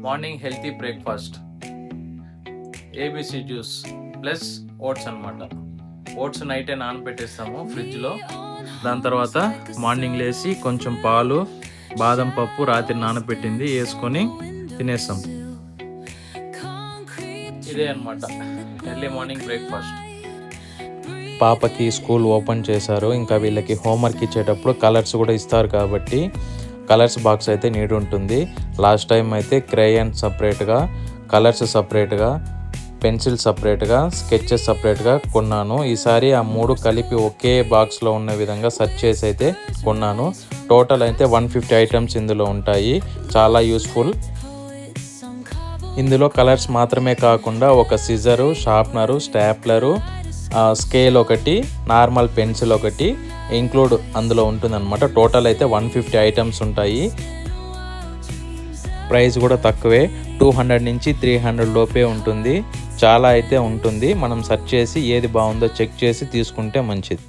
Morning healthy breakfast ABC juice plus oats అనమాట. Oats నైటే నానబెట్టేస్తాము ఫ్రిడ్జ్లో. దాని తర్వాత మార్నింగ్ లేచి కొంచెం పాలు, బాదం పప్పు రాత్రి నానబెట్టింది వేసుకొని తినేస్తాం. ఇదే అనమాట ఎర్లీ మార్నింగ్ బ్రేక్ఫాస్ట్. పాపకి స్కూల్ ఓపెన్ చేశారు. ఇంకా వీళ్ళకి హోంవర్క్ ఇచ్చేటప్పుడు కలర్స్ కూడా ఇస్తారు కాబట్టి కలర్స్ బాక్స్ అయితే నీడ్ ఉంటుంది. లాస్ట్ టైం అయితే క్రేయన్ సపరేట్గా, కలర్స్ సపరేట్గా, పెన్సిల్ సపరేట్గా, స్కెచెస్ సపరేట్గా కొన్నాను. ఈసారి ఆ 3 కలిపి ఒకే బాక్స్లో ఉన్న విధంగా సెర్చ్ చేసి అయితే కొన్నాను. టోటల్ అయితే 150 ఐటమ్స్ ఇందులో ఉంటాయి. చాలా యూస్ఫుల్. ఇందులో కలర్స్ మాత్రమే కాకుండా ఒక సిజరు, షార్ప్నరు, స్టాప్లరు, స్కేల్ ఒకటి, నార్మల్ పెన్సిల్ ఒకటి ఇంక్లూడ్ అందులో ఉంటుందన్నమాట. టోటల్ అయితే 150 ఐటమ్స్ ఉంటాయి. ప్రైస్ కూడా తక్కువే, 200 నుంచి 300 లోపే ఉంటుంది. చాలా అయితే ఉంటుంది. మనం సెర్చ్ చేసి ఏది బాగుందో చెక్ చేసి తీసుకుంటే మంచిది.